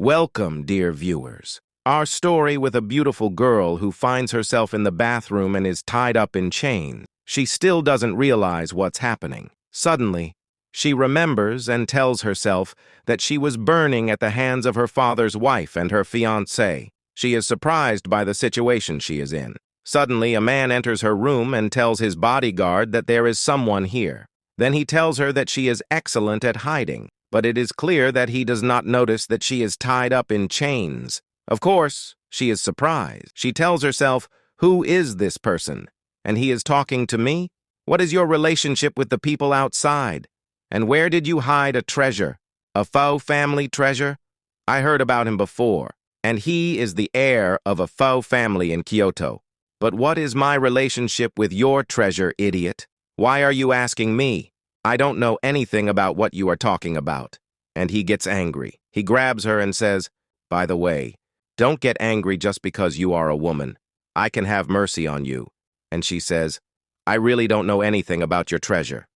Welcome, dear viewers. Our story with a beautiful girl who finds herself in the bathroom and is tied up in chains. She still doesn't realize what's happening. Suddenly, she remembers and tells herself that she was burning at the hands of her father's wife and her fiancé. She is surprised by the situation she is in. Suddenly, a man enters her room and tells his bodyguard that there is someone here. Then he tells her that she is excellent at hiding, but it is clear that he does not notice that she is tied up in chains. Of course, she is surprised. She tells herself, "Who is this person? And he is talking to me? What is your relationship with the people outside? And where did you hide a treasure? A Faux family treasure? I heard about him before, and he is the heir of a Faux family in Kyoto. But what is my relationship with your treasure, idiot? Why are you asking me? I don't know anything about what you are talking about." And he gets angry. He grabs her and says, "By the way, don't get angry just because you are a woman. I can have mercy on you." And she says, "I really don't know anything about your treasure."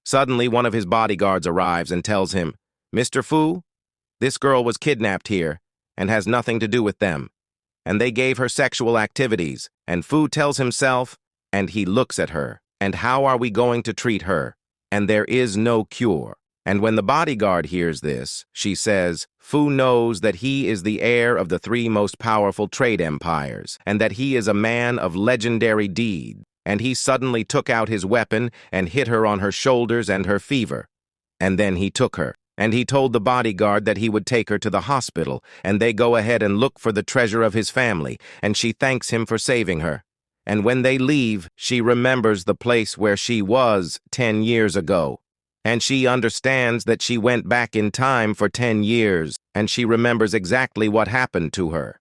Suddenly, one of his bodyguards arrives and tells him, "Mr. Fu, this girl was kidnapped here and has nothing to do with them. And they gave her sexual activities." And Fu tells himself, and he looks at her, "And how are we going to treat her? And there is no cure." And when the bodyguard hears this, she says, "Fu knows that he is the heir of the three most powerful trade empires, and that he is a man of legendary deed." And he suddenly took out his weapon and hit her on her shoulders and her fever. And then he took her, and he told the bodyguard that he would take her to the hospital, and they go ahead and look for the treasure of his family, and she thanks him for saving her. And when they leave, she remembers the place where she was 10 years ago. And she understands that she went back in time for 10 years, and she remembers exactly what happened to her.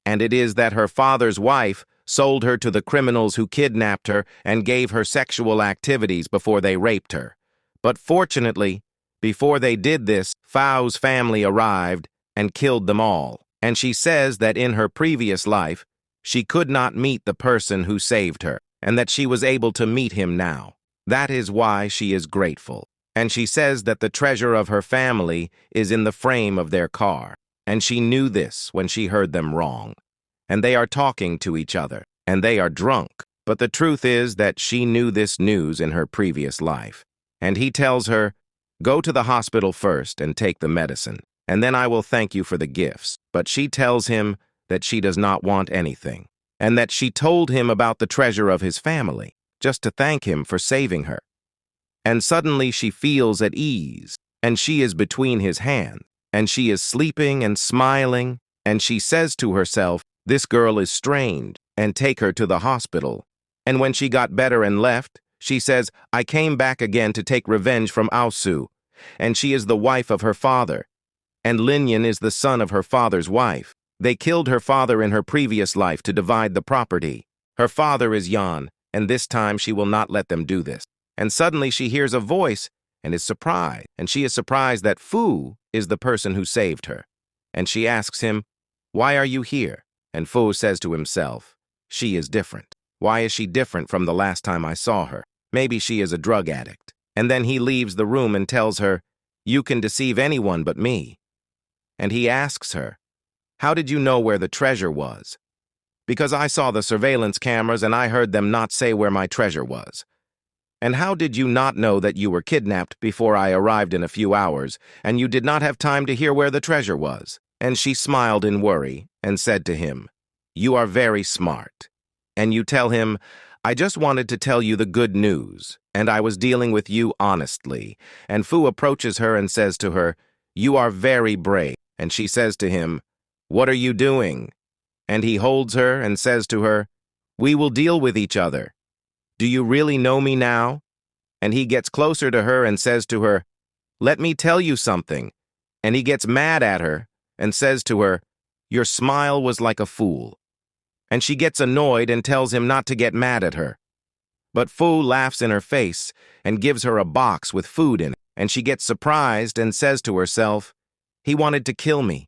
And it is that her father's wife sold her to the criminals who kidnapped her and gave her sexual activities before they raped her. But fortunately, before they did this, Fau's family arrived and killed them all. And she says that in her previous life, she could not meet the person who saved her, and that she was able to meet him now. That is why she is grateful. And she says that the treasure of her family is in the frame of their car. And she knew this when she heard them wrong. And they are talking to each other, and they are drunk. But the truth is that she knew this news in her previous life. And he tells her, "Go to the hospital first and take the medicine, and then I will thank you for the gifts." But she tells him that she does not want anything, and that she told him about the treasure of his family, just to thank him for saving her. And suddenly she feels at ease, and she is between his hands, and she is sleeping and smiling, and she says to herself, "This girl is strange," and take her to the hospital. And when she got better and left, she says, "I came back again to take revenge from Aosu," and she is the wife of her father, and Linyan is the son of her father's wife. They killed her father in her previous life to divide the property. Her father is Yan, and this time she will not let them do this. And suddenly she hears a voice and is surprised, and she is surprised that Fu is the person who saved her. And she asks him, "Why are you here?" And Fu says to himself, "She is different. Why is she different from the last time I saw her? Maybe she is a drug addict." And then he leaves the room and tells her, "You can deceive anyone but me." And he asks her, "How did you know where the treasure was?" "Because I saw the surveillance cameras and I heard them not say where my treasure was." "And how did you not know that you were kidnapped before I arrived in a few hours, and you did not have time to hear where the treasure was?" And she smiled in worry and said to him, "You are very smart." And you tell him, "I just wanted to tell you the good news, and I was dealing with you honestly." And Fu approaches her and says to her, "You are very brave." And she says to him, "What are you doing?" And he holds her and says to her, "We will deal with each other. Do you really know me now?" And he gets closer to her and says to her, "Let me tell you something." And he gets mad at her and says to her, "Your smile was like a fool." And she gets annoyed and tells him not to get mad at her. But Fu laughs in her face and gives her a box with food in it. And she gets surprised and says to herself, "He wanted to kill me.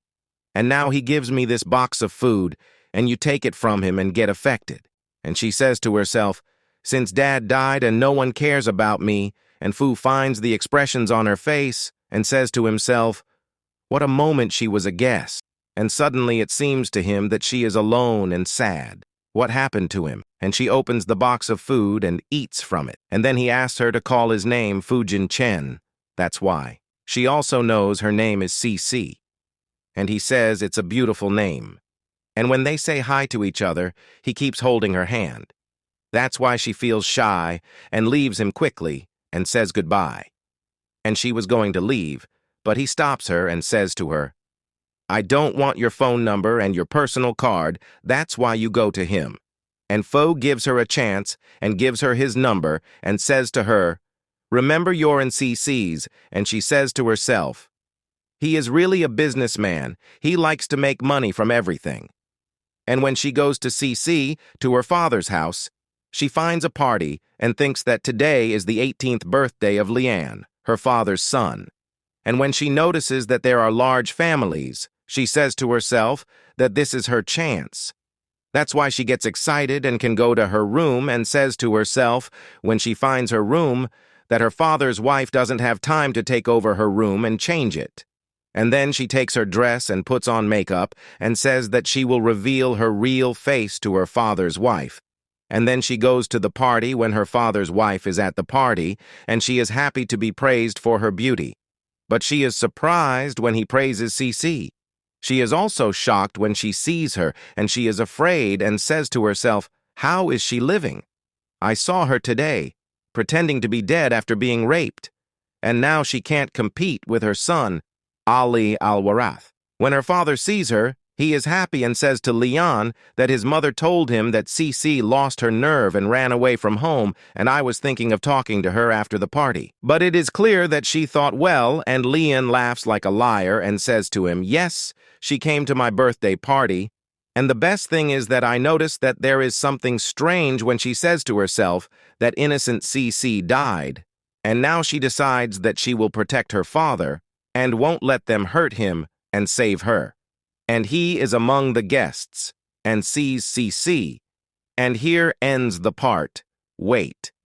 And now he gives me this box of food, and you take it from him and get affected." And she says to herself, "Since Dad died and no one cares about me," and Fu finds the expressions on her face and says to himself, "What a moment she was a guest." and suddenly it seems to him that she is alone and sad. What happened to him? And she opens the box of food and eats from it. And then he asks her to call his name Fujin Chen. That's why. She also knows her name is CC. And he says it's a beautiful name. And when they say hi to each other, he keeps holding her hand. That's why she feels shy and leaves him quickly and says goodbye. And she was going to leave, but he stops her and says to her, "I don't want your phone number and your personal card, that's why you go to him." And Fo gives her a chance and gives her his number and says to her, "Remember you're in CC's," and she says to herself, "He is really a businessman, he likes to make money from everything." And when she goes to CC, to her father's house, she finds a party and thinks that today is the 18th birthday of Lian, her father's son. And when she notices that there are large families, she says to herself that this is her chance. That's why she gets excited and can go to her room and says to herself, when she finds her room, that her father's wife doesn't have time to take over her room and change it. And then she takes her dress and puts on makeup and says that she will reveal her real face to her father's wife. And then she goes to the party when her father's wife is at the party, and she is happy to be praised for her beauty. But she is surprised when he praises CC. She is also shocked when she sees her, and she is afraid and says to herself, "How is she living? I saw her today, pretending to be dead after being raped. And now she can't compete with her son, Ali Al-Warath." When her father sees her, he is happy and says to Lian that his mother told him that CC lost her nerve and ran away from home, and I was thinking of talking to her after the party. But it is clear that she thought well, and Lian laughs like a liar and says to him, "Yes, she came to my birthday party. And the best thing is that I noticed that there is something strange when she says to herself that innocent CC died, and now she decides that she will protect her father and won't let them hurt him and save her. And he is among the guests and sees CC. And here ends the part. Wait.